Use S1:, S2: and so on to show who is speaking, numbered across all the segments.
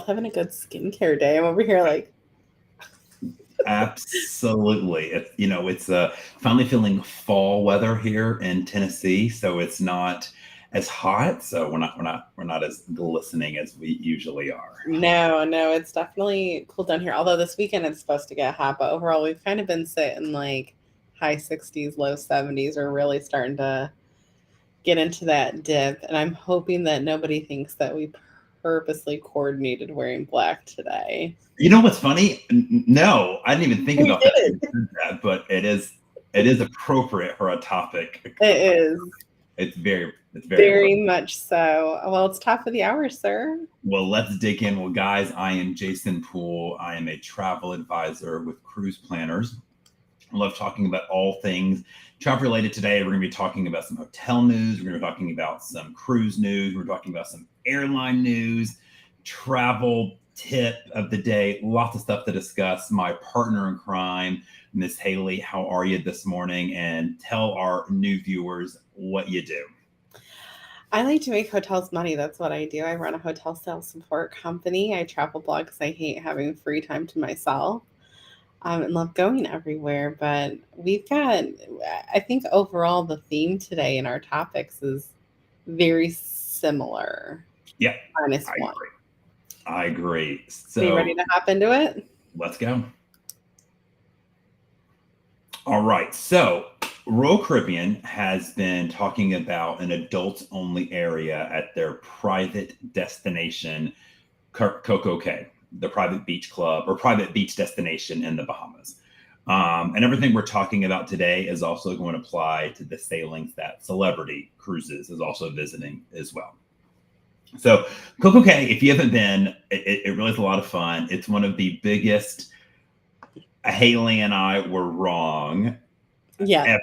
S1: having a good skincare day. I'm over here like,
S2: Absolutely. It's finally feeling fall weather here in Tennessee, so it's not as hot. So we're not as glistening as we usually are.
S1: no, no, it's definitely cool down here. Although this weekend it's supposed to get hot, but overall we've kind of been sitting like high 60s, low 70s. We're really starting to get into that dip, and I'm hoping that nobody thinks that we purposely coordinated wearing black today.
S2: You know what's funny? No, I didn't even think
S1: We
S2: about that
S1: did.
S2: till you said that, but it is appropriate for a topic.
S1: It is
S2: It's very
S1: very
S2: appropriate.
S1: much so. Well, it's top of the hour, sir.
S2: Well, let's dig in. Well, guys, I am Jason Poole. I am a travel advisor with Cruise Planners. I love talking about all things travel related. Today, we're going to be talking about some hotel news. We're going to be talking about some cruise news. We're talking about some airline news, travel tip of the day, lots of stuff to discuss. My partner in crime, Miss Haley, how are you this morning? And tell our new viewers what you do.
S1: I like to make hotels money. That's what I do. I run a hotel sales support company. I travel blog because I hate having free time to myself, and love going everywhere. But we've got, I think overall, the theme today in our topics is very similar,
S2: Yeah,
S1: minus
S2: I
S1: one.
S2: agree. I agree.
S1: So you ready
S2: So
S1: to hop into it?
S2: let's go. All right. So Royal Caribbean has been talking about an adults only area at their private destination, Coco Cay, the private beach club or private beach destination in the Bahamas. And everything we're talking about today is also going to apply to the sailings that Celebrity Cruises is also visiting as well. So Coco Cay, if you haven't been, it really is a lot of fun. It's one of the biggest. Haley and I were wrong
S1: Yes,
S2: ever,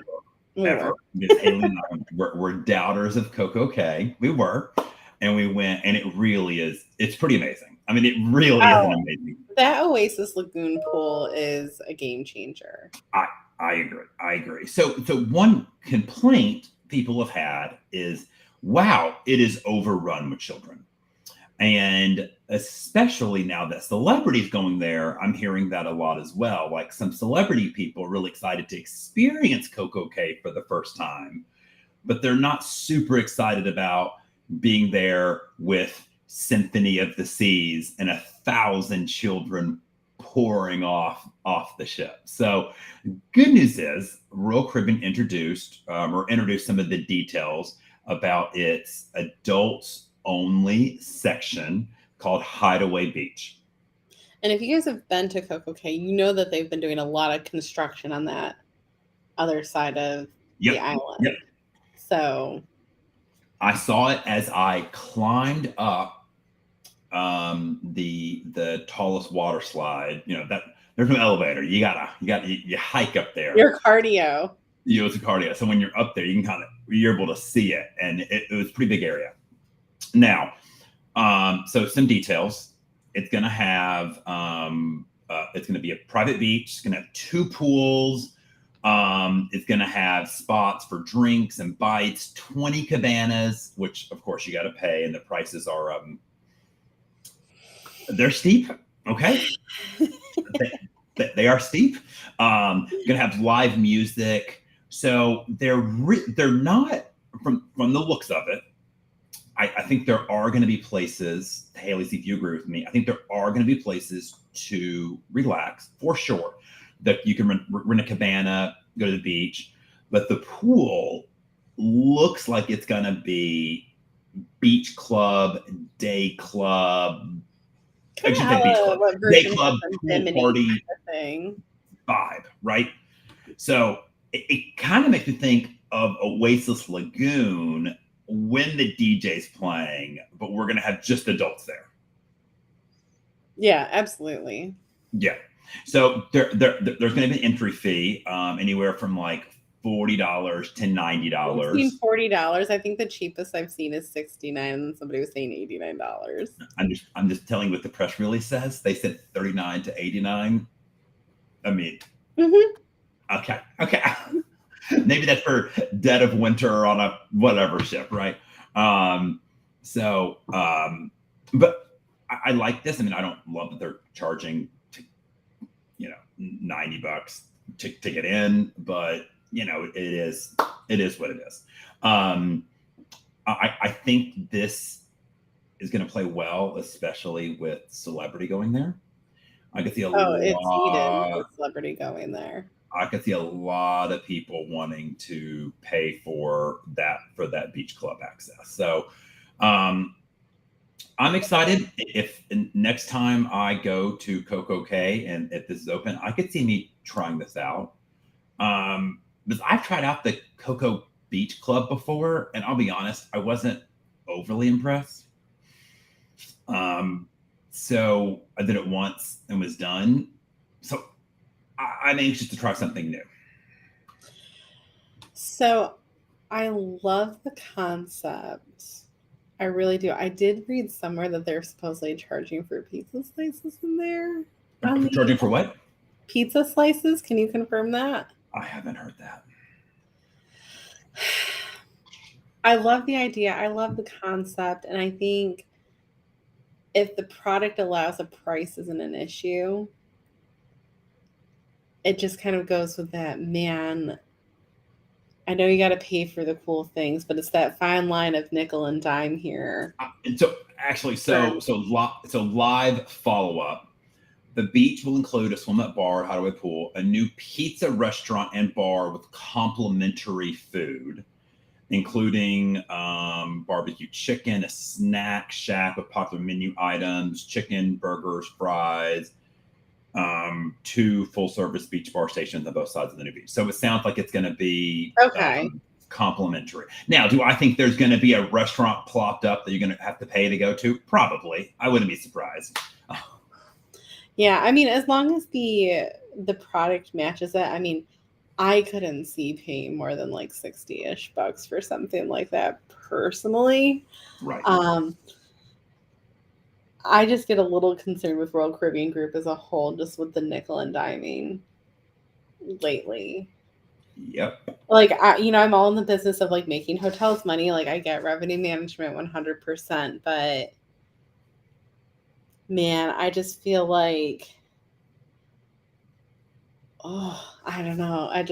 S1: we were.
S2: ever. Because Haley and I were doubters of Coco Cay. We were, and we went, and it really is. It's pretty amazing. I mean, it really is
S1: Oh,
S2: an amazing.
S1: that Oasis Lagoon pool is a game changer.
S2: I I agree. I agree. So one complaint people have had is, wow, it is overrun with children. And especially now that celebrities going there, I'm hearing that a lot as well. Like some celebrity people are really excited to experience Coco Cay for the first time, but they're not super excited about being there with Symphony of the Seas and 1,000 children pouring off the ship. So good news is Royal Caribbean introduced some of the details about its adults only section called Hideaway Beach.
S1: And if you guys have been to Coco Cay, you know that they've been doing a lot of construction on that other side of the
S2: Yep. Yep.
S1: island. So,
S2: I saw it as I climbed up the tallest water slide. You know that there's no elevator. You hike up there.
S1: your cardio.
S2: It's a cardio. So when you're up there, you're able to see it, and it was a pretty big area. Now, so some details. It's gonna be a private beach. It's gonna have two pools. It's gonna have spots for drinks and bites, 20 cabanas, which of course you got to pay, and the prices are they're steep. Okay, they are steep. Gonna have live music, so they're not from the looks of it. I think there are going to be places, Haley, see if you agree with me. I think there are going to be places to relax for sure. That you can rent a cabana, go to the beach, but the pool looks like it's going to be beach club, day club. I
S1: Kind of
S2: should say beach club,
S1: what
S2: day
S1: version
S2: club,
S1: of
S2: pool
S1: Bimini
S2: party
S1: kind of thing.
S2: vibe, right? So it kind of makes me think of Oasis Lagoon when the DJ's playing, but we're gonna have just adults there.
S1: Yeah, absolutely.
S2: Yeah. So there's gonna be an entry fee, anywhere from like $40 to
S1: I've seen
S2: $90.
S1: $40. I think the cheapest I've seen is 69, and somebody was saying $89.
S2: I'm just telling you what the press release says. They said 39 to 89. I mean,
S1: Hmm.
S2: okay. Maybe that's for dead of winter on a whatever ship, right? Um, so, but I like this. I mean, I don't love that they're charging, $90 to get in, but it is what it is. Um, I think this is going to play well, especially with celebrity going there. I could see a
S1: Oh, it's heated
S2: lot.
S1: with celebrity going there.
S2: I could see a lot of people wanting to pay for that beach club access. So um, I'm excited. If next time I go to Coco K and if this is open, I could see me trying this out. Because I've tried out the Coco Beach Club before, and I'll be honest, I wasn't overly impressed. Um, so I did it once and was done. So I'm anxious to try something new.
S1: So I love the concept. I really do. I did read somewhere that they're supposedly charging for pizza slices in there. On the
S2: Charging for what?
S1: pizza slices, can you confirm that?
S2: I haven't heard that.
S1: I love the idea. I love the concept. And I think if the product allows a price isn't an issue, it just kind of goes with that, man. I know you got to pay for the cool things, but it's that fine line of nickel and dime here.
S2: And so actually,
S1: For
S2: so live follow up. The beach will include a swim up bar, hideaway pool, a new pizza restaurant and bar with complimentary food, including barbecue chicken, a snack shack with popular menu items, chicken, burgers, fries, two full service beach bar stations on both sides of the new beach. So it sounds like it's going to be
S1: okay.
S2: complimentary. Now, do I think there's going to be a restaurant plopped up that you're going to have to pay to go to? Probably. I wouldn't be surprised.
S1: Yeah, I mean, as long as the product matches it, I mean, I couldn't see paying more than like 60-ish bucks for something like that personally.
S2: Right.
S1: Um, I just get a little concerned with Royal Caribbean Group as a whole, just with the nickel and diming lately.
S2: Yep.
S1: Like, I'm all in the business of like making hotels money. Like, I get revenue management 100%, but man, I just feel like, oh, I don't know. I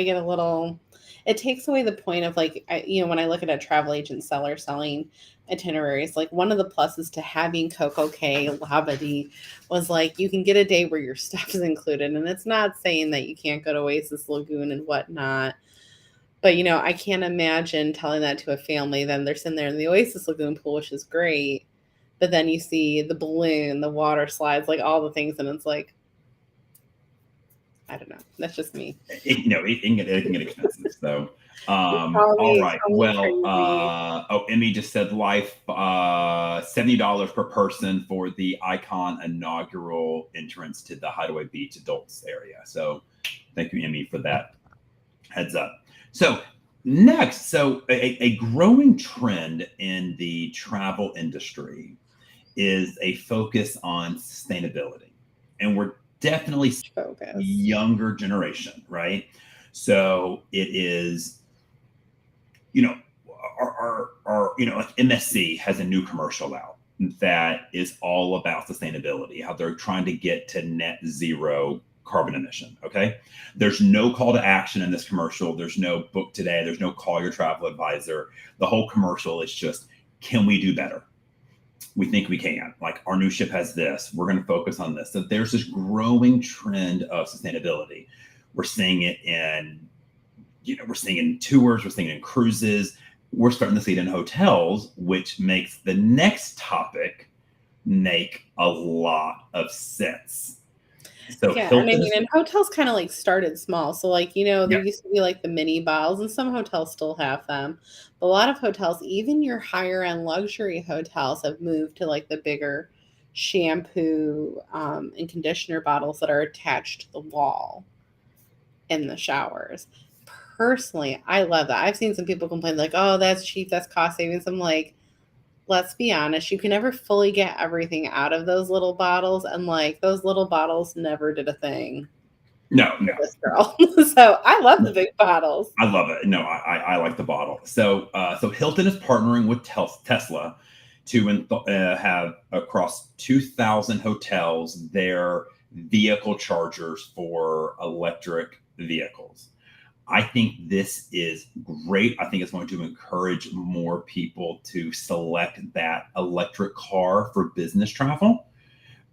S1: get a little, it takes away the point of like, when I look at a travel agent seller selling itineraries, like one of the pluses to having Coco K Labadee was like, you can get a day where your stuff is included. And it's not saying that you can't go to Oasis Lagoon and whatnot. But, I can't imagine telling that to a family. Then they're sitting there in the Oasis Lagoon pool, which is great. But then you see the balloon, the water slides, like all the things. And it's like, I don't know. That's just me.
S2: It can get expensive. So, all
S1: Probably
S2: right.
S1: call me
S2: Well,
S1: crazy.
S2: Emmy just said life $70 per person for the Icon inaugural entrance to the Hideaway Beach adults area. So, thank you, Emmy, for that heads up. So, next, a growing trend in the travel industry is a focus on sustainability, and we're definitely
S1: Focus.
S2: younger generation, right? So it is, you know, like MSC has a new commercial out that is all about sustainability, how they're trying to get to net zero carbon emission. Okay. There's no call to action in this commercial. There's no book today. There's no call your travel advisor. The whole commercial is just, can we do better? We think we can. Like, our new ship has this. We're going to focus on this. So there's this growing trend of sustainability. We're seeing it we're seeing it in tours. We're seeing it in cruises. We're starting to see it in hotels, which makes the next topic make a lot of sense. So
S1: Yeah, and I
S2: Hilton
S1: mean,
S2: is,
S1: and hotels kind of like started small. So like, there
S2: yeah,
S1: used to be like the mini bottles, and some hotels still have them. But a lot of hotels, even your higher end luxury hotels, have moved to like the bigger shampoo and conditioner bottles that are attached to the wall in the showers. Personally, I love that. I've seen some people complain like, "Oh, that's cheap, that's cost savings." I'm like, let's be honest, you can never fully get everything out of those little bottles, and like those little bottles never did a thing
S2: no,
S1: for
S2: no,
S1: this girl. So I love
S2: no.
S1: the big bottles.
S2: I love it. No, I like the bottle. So Hilton is partnering with Tesla have across 2,000 hotels their vehicle chargers for electric vehicles. I think this is great. I think it's going to encourage more people to select that electric car for business travel.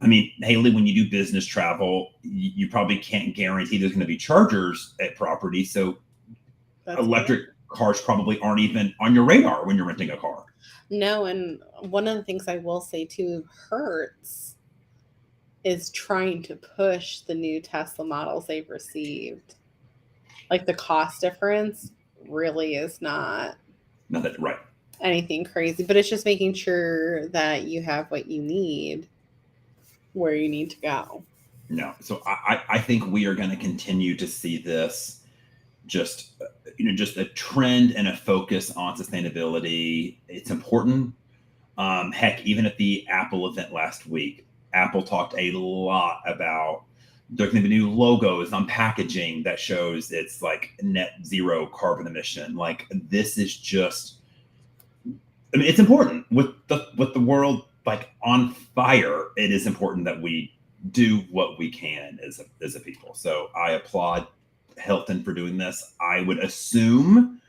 S2: I mean, Haley, when you do business travel, you probably can't guarantee there's going to be chargers at property. So
S1: That's fair.
S2: electric cars probably aren't even on your radar when you're renting a car.
S1: No, and one of the things I will say too, Hertz is trying to push the new Tesla models they've received. Like the cost difference really is not
S2: No, that right.
S1: anything crazy, but it's just making sure that you have what you need where you need to go.
S2: No. So I think we are going to continue to see this just just a trend and a focus on sustainability. It's important. Heck, even at the Apple event last week, Apple talked a lot about there's going to be new logos on packaging that shows it's like net zero carbon emission. Like this is just, I mean, it's important with the world like on fire. It is important that we do what we can as a people. So I applaud Hilton for doing this. I would assume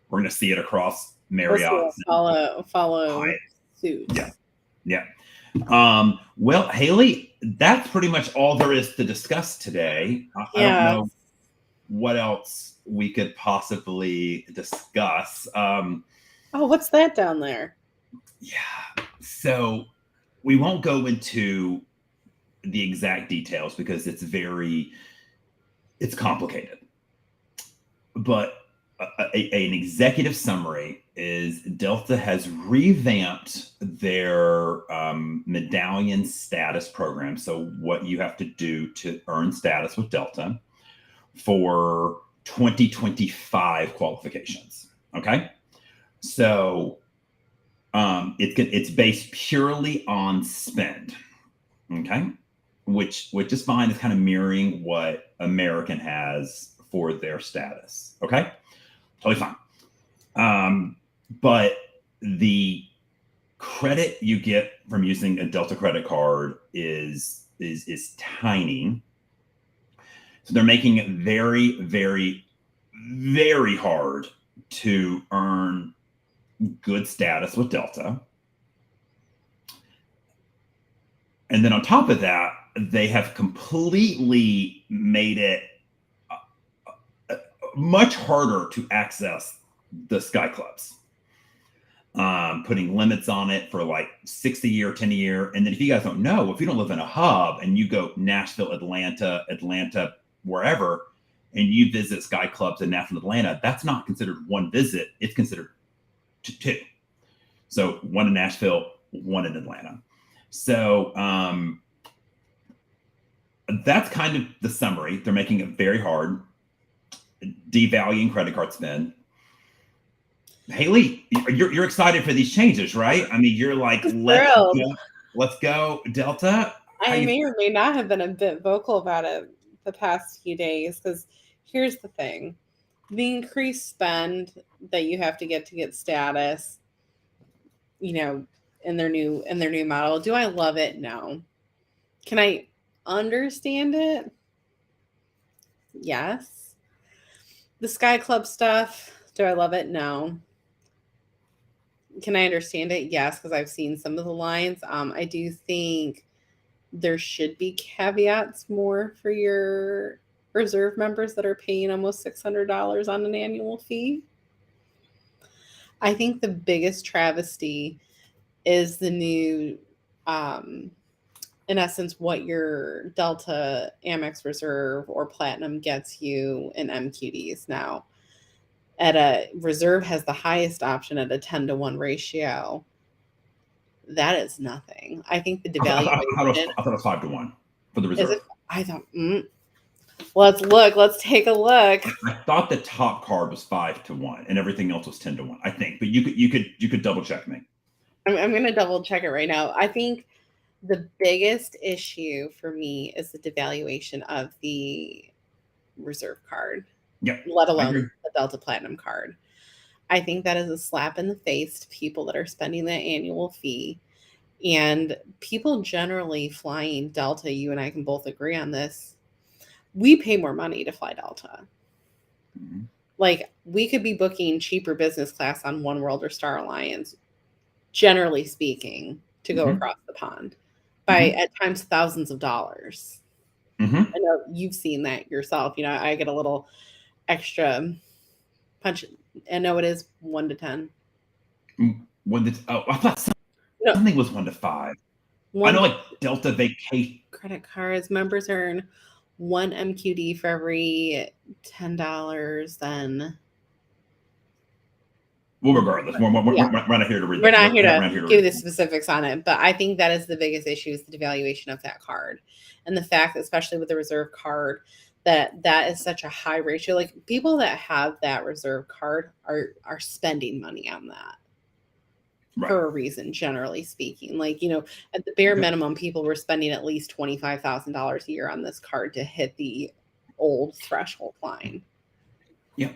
S2: we're going to see it across
S1: We'll see
S2: Marriott.
S1: it follow suit.
S2: Yeah. Yeah. Well, Haley, that's pretty much all there is to discuss today. I don't know what else we could possibly discuss.
S1: Oh, what's that down there?
S2: Yeah. So we won't go into the exact details because it's complicated. But an executive summary is Delta has revamped their medallion status program. So what you have to do to earn status with Delta for 2025 qualifications. Okay. So it's based purely on spend. Okay. Which is fine. It's kind of mirroring what American has for their status. Okay. Totally fine. But the credit you get from using a Delta credit card is tiny. So they're making it very, very, very hard to earn good status with Delta. And then on top of that, they have completely made it much harder to access the Sky Clubs, putting limits on it for like 6 a year, 10 a year. And then if you guys don't know, if you don't live in a hub and you go Nashville, Atlanta, wherever, and you visit Sky Clubs in Nashville, Atlanta, that's not considered one visit. It's considered two. So one in Nashville, one in Atlanta. So that's kind of the summary. They're making it very hard, devaluing credit card spend. Haley, you're excited for these changes, right? I mean, you're like, let's go, Delta.
S1: I may or may not have been a bit vocal about it the past few days because here's the thing: the increased spend that you have to get status, in their new model. Do I love it? No. Can I understand it? Yes. The Sky Club stuff, do I love it? No. Can I understand it? Yes, because I've seen some of the lines. I do think there should be caveats more for your reserve members that are paying almost $600 on an annual fee. I think the biggest travesty is the new, in essence, what your Delta Amex Reserve or Platinum gets you in MQDs now. At a Reserve has the highest option at a 10-to-1 ratio. That is nothing. I think the devaluation.
S2: I thought it was 5-to-1 for the Reserve.
S1: Is it? I thought. Let's look. Let's take a look.
S2: I thought the top card was 5-to-1 and everything else was 10-to-1. I think, but you could double check me.
S1: I'm going to double check it right now. I think the biggest issue for me is the devaluation of the Reserve card.
S2: Yep.
S1: Let alone the Delta Platinum card. I think that is a slap in the face to people that are spending that annual fee. And people generally flying Delta, you and I can both agree on this. We pay more money to fly Delta.
S2: Mhm.
S1: Like, we could be booking cheaper business class on One World or Star Alliance, generally speaking, to go
S2: Mhm.
S1: across the pond by
S2: Mhm.
S1: at times thousands of dollars.
S2: Mhm.
S1: I know you've seen that yourself. I get a little extra punch. I know it is 1 to 10.
S2: When the I thought
S1: No,
S2: something was 1 to 5. I
S1: one
S2: know, like Delta Vacation.
S1: credit cards. Members earn one MQD for every $10. Then
S2: Well, regardless,
S1: yeah,
S2: we're not here to read
S1: we're
S2: that.
S1: not here
S2: We're
S1: to
S2: not here to
S1: give you
S2: read.
S1: the specifics on it, but I think that is the biggest issue is the devaluation of that card, and the fact, that, especially with the reserve card, that is such a high ratio. Like, people that have that reserve card are spending money on that
S2: Right.
S1: for a reason, generally speaking. Like, at the bare
S2: Okay.
S1: minimum, people were spending at least $25,000 a year on this card to hit the old threshold line.
S2: Yeah.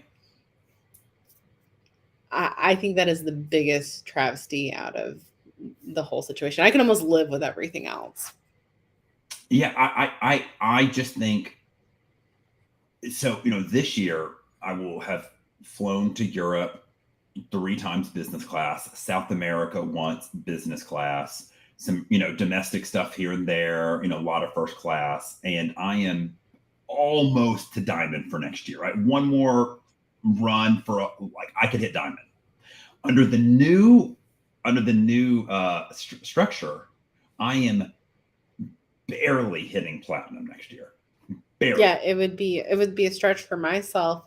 S1: I think that is the biggest travesty out of the whole situation. I can almost live with everything else.
S2: Yeah. I just think so. This year I will have flown to Europe 3 times business class, South America once business class, some domestic stuff here and there, a lot of first class, and I am almost to diamond for next year. Right, one more run for like I could hit diamond under the new structure. I am barely hitting platinum next year, barely.
S1: Yeah, it would be a stretch for myself.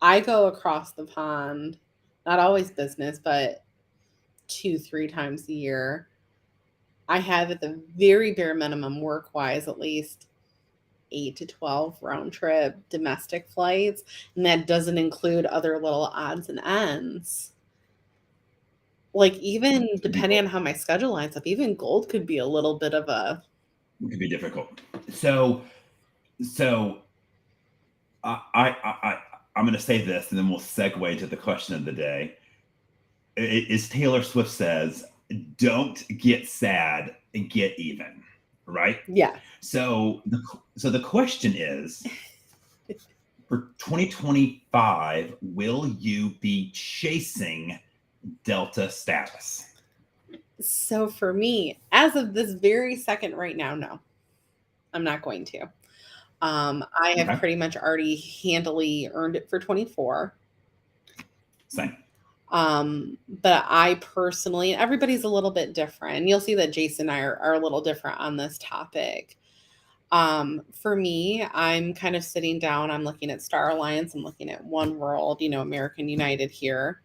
S1: I go across the pond, not always business, but 2, 3 times a year. I have, at the very bare minimum, work wise, at least 8 to 12 round trip domestic flights, and that doesn't include other little odds and ends. Like, even
S2: Could be
S1: depending on how my schedule lines up, even gold could be a little bit of a
S2: could be difficult. So I'm going to say this, and then we'll segue to the question of the day. Is Taylor Swift says, "Don't get sad, get even." Right.
S1: yeah.
S2: So the question is, for 2025, will you be chasing Delta status?
S1: So for me, as of this very second right now, no, I'm not going to. I have
S2: Okay.
S1: pretty much already handily earned it for 24.
S2: Same.
S1: But I personally, everybody's a little bit different. You'll see that Jason and I are a little different on this topic. For me, I'm kind of sitting down, I'm looking at Star Alliance, I'm looking at One World, American United here,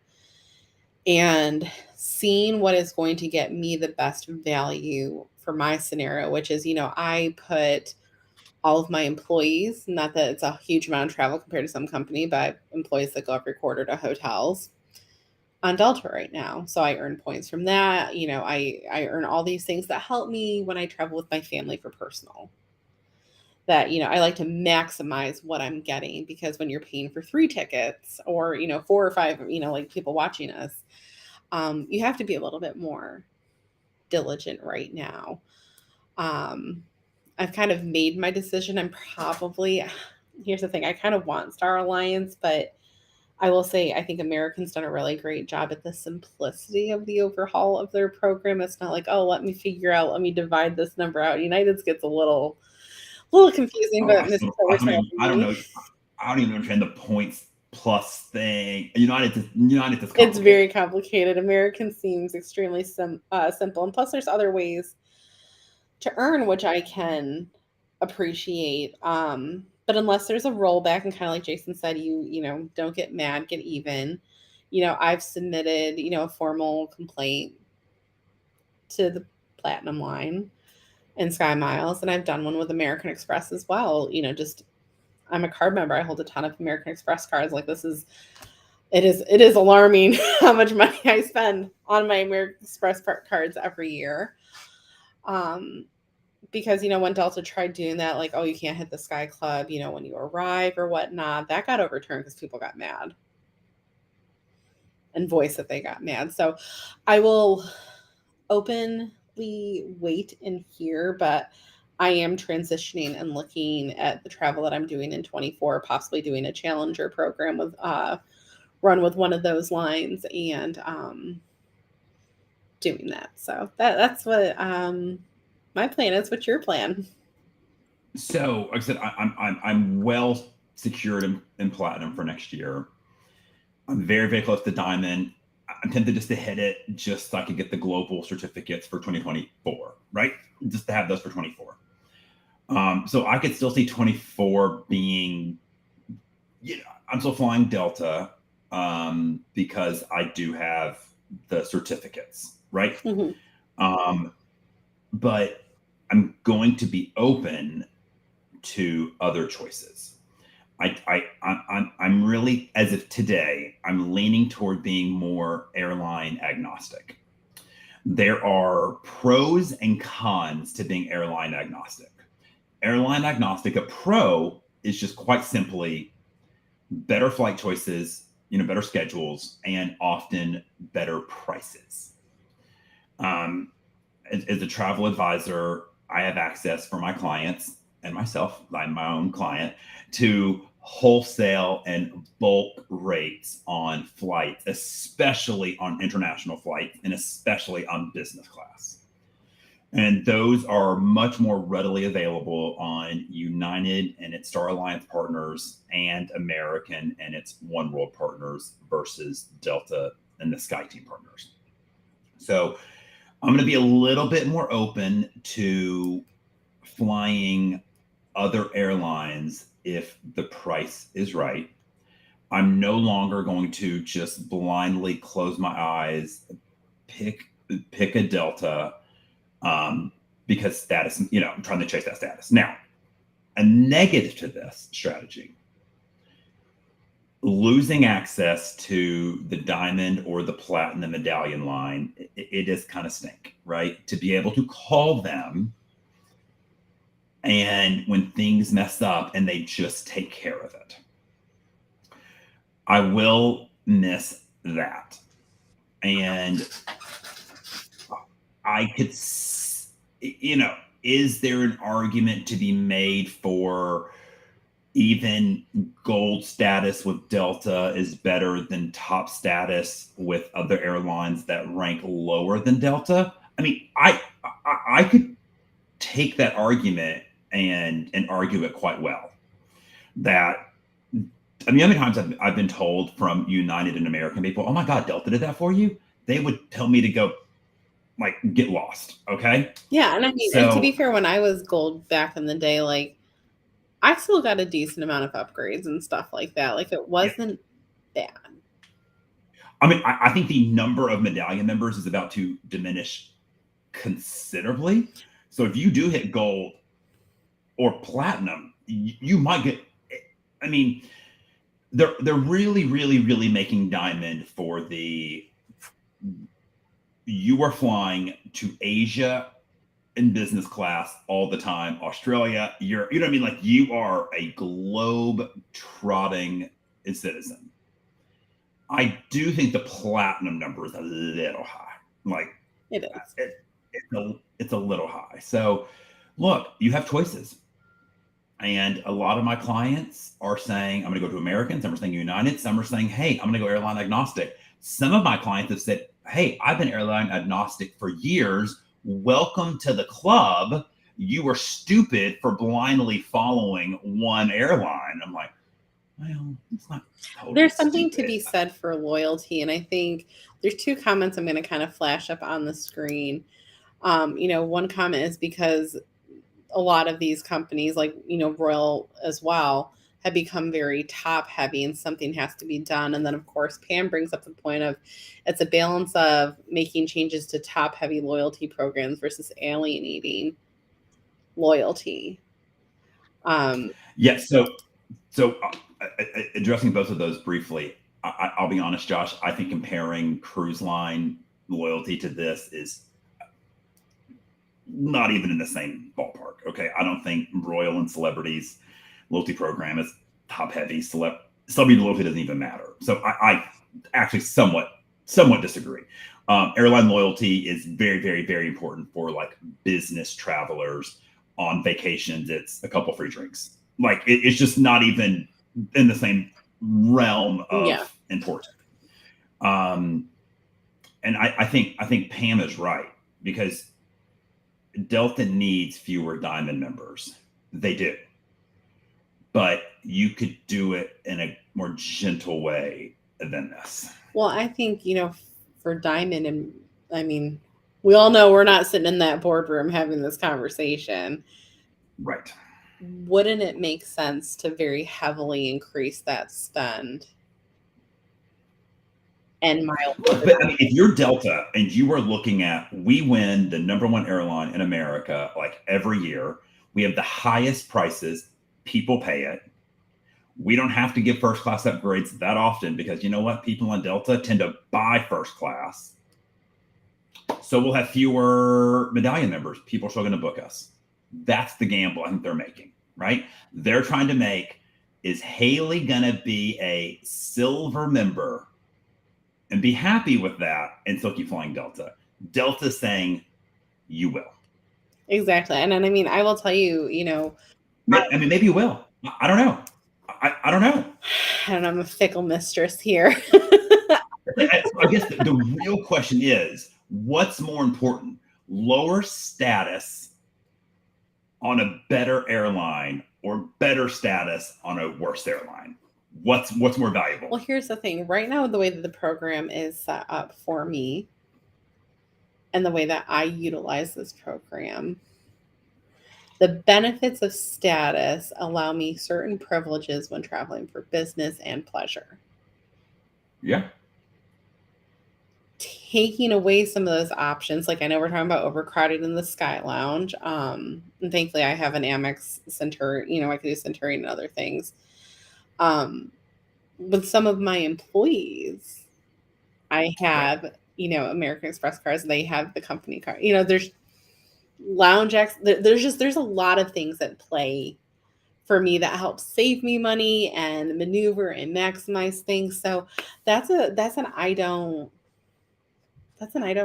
S1: and seeing what is going to get me the best value for my scenario, which is, I put all of my employees, not that it's a huge amount of travel compared to some company, but employees that go every quarter to hotels on Delta right now. So I earn points from that. I earn all these things that help me when I travel with my family for personal. That, I like to maximize what I'm getting, because when you're paying for 3 tickets, or, 4 or 5, like people watching us, you have to be a little bit more diligent right now. Um, I've kind of made my decision. Here's the thing, I kind of want Star Alliance, but I will say I think American's done a really great job at the simplicity of the overhaul of their program. It's not like, oh, let me divide this number out. United's gets a little confusing,
S2: Oh,
S1: but Mr.
S2: I don't
S1: Silvertail
S2: even.
S1: for
S2: I don't
S1: me,
S2: know. I don't even understand the points plus thing. United is
S1: it's
S2: complicated.
S1: very complicated. American seems extremely simple, and plus there's other ways to earn, which I can appreciate. But unless there's a rollback, and kind of like Jason said, don't get mad, get even. I've submitted, a formal complaint to the Platinum line and Sky Miles, and I've done one with American Express as well. Just, I'm a card member. I hold a ton of American Express cards. Like, it is alarming how much money I spend on my American Express cards every year. Um, because when Delta tried doing that, like, oh, you can't hit the Sky Club, when you arrive or whatnot, that got overturned because people got mad. and voice that they got mad. So I will openly wait and hear, but I am transitioning and looking at the travel that I'm doing in 24, possibly doing a challenger program with run with one of those lines and doing that. So that's what my plan is. What's your plan?
S2: So, like I said, I'm well secured in platinum for next year. I'm very, very close to diamond. I'm tempted just to hit it just so I could get the global certificates for 2024, right? Just to have those for 24. So I could still see 24 being, I'm still flying Delta because I do have the certificates, right?
S1: Mm-hmm.
S2: Um, but I'm going to be open to other choices. I'm really, as of today, I'm leaning toward being more airline agnostic. There are pros and cons to being airline agnostic. Airline agnostic, a pro is just quite simply better flight choices, better schedules, and often better prices. Um, as a travel advisor, I have access for my clients and myself, I'm my own client, to wholesale and bulk rates on flights, especially on international flights and especially on business class. And those are much more readily available on United and its Star Alliance partners and American and its One World partners versus Delta and the SkyTeam partners. So I'm going to be a little bit more open to flying other airlines if the price is right. I'm no longer going to just blindly close my eyes, pick a Delta because status, I'm trying to chase that status. Now, a negative to this strategy, losing access to the diamond or the platinum medallion line, it is kind of stink, right? To be able to call them and when things mess up and they just take care of it. I will miss that. And I could, is there an argument to be made for even gold status with Delta is better than top status with other airlines that rank lower than Delta? I mean, I could take that argument and argue it quite well. That I mean, how many times I've been told from United and American people, "Oh my God, Delta did that for you." They would tell me to go like get lost. Okay,
S1: Yeah, and I mean, and to be
S2: so
S1: fair, when I was gold back in the day, like I still got a decent amount of upgrades and stuff like that. Like it
S2: yeah,
S1: wasn't bad.
S2: I mean, I think the number of medallion members is about to diminish considerably. So if you do hit gold or platinum, you might get. I mean, they're really, really, really making diamond for the you are flying to Asia in business class all the time, Australia, Europe. You know what I mean? Like you are a globe trotting citizen. I do think the platinum number is a little high. Like
S1: It is.
S2: it's a little high. So look, you have choices. And a lot of my clients are saying, I'm going to go to American. Some are saying United. Some are saying, hey, I'm going to go airline agnostic. Some of my clients have said, hey, I've been airline agnostic for years. Welcome to the club. You were stupid for blindly following one airline. I'm like, well, it's not totally
S1: There's something to
S2: stupid.
S1: be said for loyalty, and I think there's two comments I'm going to kind of flash up on the screen. One comment is because a lot of these companies, like Royal as well, have become very top heavy, and something has to be done. And then, of course, Pam brings up the point of it's a balance of making changes to top heavy loyalty programs versus alienating loyalty. Um,
S2: Yeah. Addressing both of those briefly, I'll be honest, Josh. I think comparing cruise line loyalty to this is not even in the same ballpark. Okay, I don't think Royal and Celebrities loyalty program is top heavy. Celebrity loyalty doesn't even matter. So I actually somewhat somewhat disagree. Airline loyalty is very, very, very important for like business travelers on vacations. It's a couple free drinks. Like it's just not even in the same realm
S1: Yeah.
S2: of important. Um, and I think Pam is right because Delta needs fewer diamond members. They do, but you could do it in a more gentle way than this.
S1: Well, I think, for Diamond, and I mean, we all know we're not sitting in that boardroom having this conversation.
S2: Right.
S1: Wouldn't it make sense to very heavily increase that spend and miles
S2: Look,
S1: to
S2: but I mean, if you're Delta and you are looking at, we win the number one airline in America like every year. We have the highest prices. People pay it. We don't have to give first class upgrades that often because you know what? People on Delta tend to buy first class. So we'll have fewer medallion members. People are still going to book us. That's the gamble I think they're making, right? They're trying to make, is Haley going to be a silver member and be happy with that and still keep flying Delta? Delta saying, you will.
S1: exactly. And I mean, I will tell you,
S2: I mean, maybe you will. I don't know. I don't know.
S1: and I'm a fickle mistress here.
S2: I guess the real question is, what's more important? Lower status on a better airline or better status on a worse airline? What's more valuable?
S1: Well, here's the thing. Right now, the way that the program is set up for me and the way that I utilize this program, the benefits of status allow me certain privileges when traveling for business and pleasure.
S2: Yeah.
S1: Taking away some of those options, like I know we're talking about overcrowded in the Sky Lounge, and thankfully I have an Amex Centauri. I can do Centurion and other things. With some of my employees, I
S2: Right.
S1: have, American Express cards. They have the company card. There's lounge there's a lot of things that play for me that helps save me money and maneuver and maximize things. So that's an I don't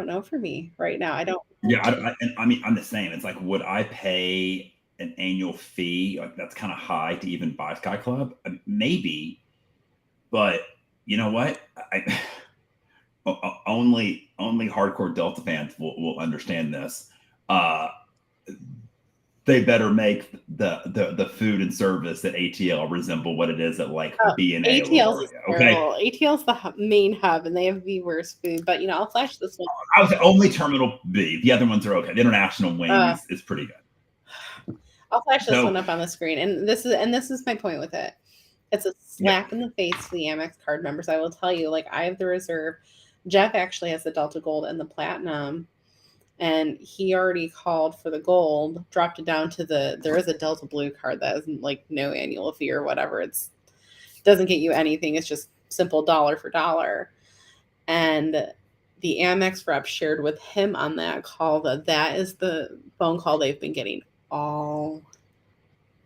S1: know for me right now. I don't.
S2: Yeah. And I mean, I'm the same. It's like, would I pay an annual fee? Like, that's kind of high to even buy Sky Club. Maybe, but you know what? Only hardcore Delta fans will understand this. Uh, they better make the food and service at ATL resemble what it is at like
S1: Oh,
S2: B&A or
S1: ATL's is
S2: LaGuardia. Okay,
S1: terrible. ATL's the main hub, and they have the worst food. But I'll flash this one.
S2: I was only Terminal B. The other ones are okay. The international wing
S1: Uh,
S2: is pretty good.
S1: I'll flash this
S2: So
S1: one up on the screen, and this is my point with it. It's a
S2: yeah,
S1: slap in the face to the Amex card members. I will tell you, like I have the reserve. Jeff actually has the Delta Gold and the Platinum, and he already called for the Gold. Dropped it down to there is a Delta Blue card that is like no annual fee or whatever. Doesn't get you anything. It's just simple dollar for dollar. And the Amex rep shared with him on that call that is the phone call they've been getting all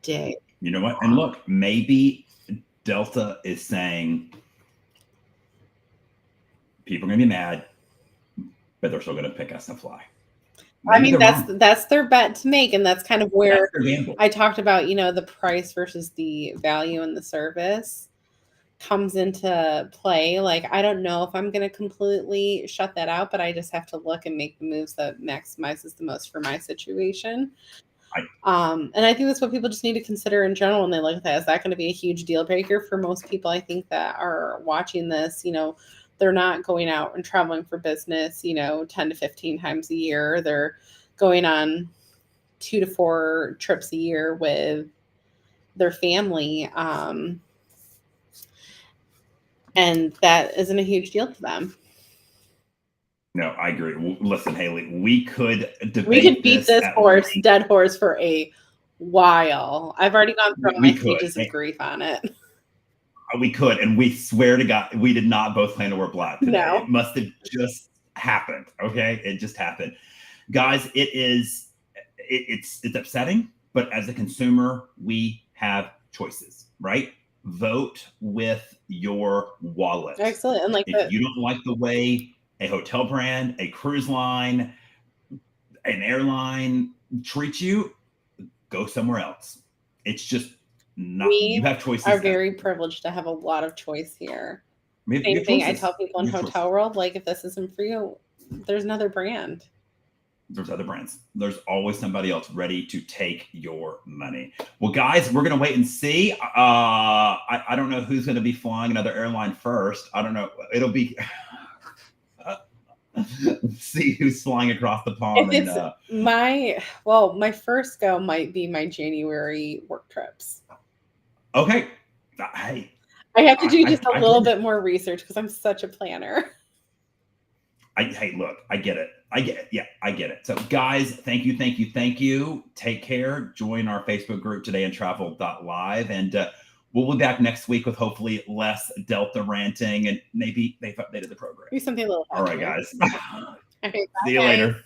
S1: day.
S2: you know what? And look, maybe Delta is saying people are going to be mad, but they're still going to pick us to fly.
S1: I
S2: Maybe
S1: mean,
S2: they're
S1: that's
S2: wrong.
S1: that's their bet to make, and that's kind of
S2: That's
S1: where
S2: their gamble.
S1: I talked about, the price versus the value and the service comes into play. Like, I don't know if I'm going to completely shut that out, but I just have to look and make the moves that maximizes the most for my situation. And I think that's what people just need to consider in general when they look at that. Is that going to be a huge deal breaker for most people? I think that are watching this, they're not going out and traveling for business, 10 to 15 times a year. They're going on 2 to 4 trips a year with their family. And that isn't a huge deal to them.
S2: No, I agree. Listen, Haley, we could
S1: We could
S2: debate
S1: beat
S2: this
S1: this
S2: at
S1: horse,
S2: length.
S1: dead horse, for a while. I've already gone through all
S2: We
S1: my
S2: could.
S1: stages of grief on it.
S2: We could, and we swear to God, we did not both plan to wear black today.
S1: No.
S2: It must have just happened. Okay, it just happened, guys. It's upsetting, but as a consumer, we have choices, right? vote with your wallet.
S1: Excellent. And like
S2: If you don't like the way a hotel brand, a cruise line, an airline treats you, go somewhere else. It's just not, you
S1: we
S2: have
S1: are
S2: choices then.
S1: very privileged to have a lot of choice here.
S2: You
S1: Same
S2: have
S1: thing I
S2: choices.
S1: tell people in
S2: You have choices.
S1: hotel world, like if this isn't for you, there's another brand.
S2: There's other brands. There's always somebody else ready to take your money. Well, guys, we're going to wait and see. I don't know who's going to be flying another airline first. I don't know. It'll be see who's flying across the
S1: If
S2: pond.
S1: it's
S2: And
S1: my first go might be my January work trips.
S2: okay, hey,
S1: I have to do just a
S2: I
S1: little
S2: get it.
S1: bit more research because I'm such a planner.
S2: Hey, look, I get it. I get it. Yeah, I get it. So, guys, thank you, thank you, thank you. Take care. Join our Facebook group todayintravel.live. And we'll be back next week with hopefully less Delta ranting, and maybe they've updated the program.
S1: Do something a little
S2: All right,
S1: happier.
S2: guys.
S1: Okay,
S2: See you
S1: bye, guys.
S2: later.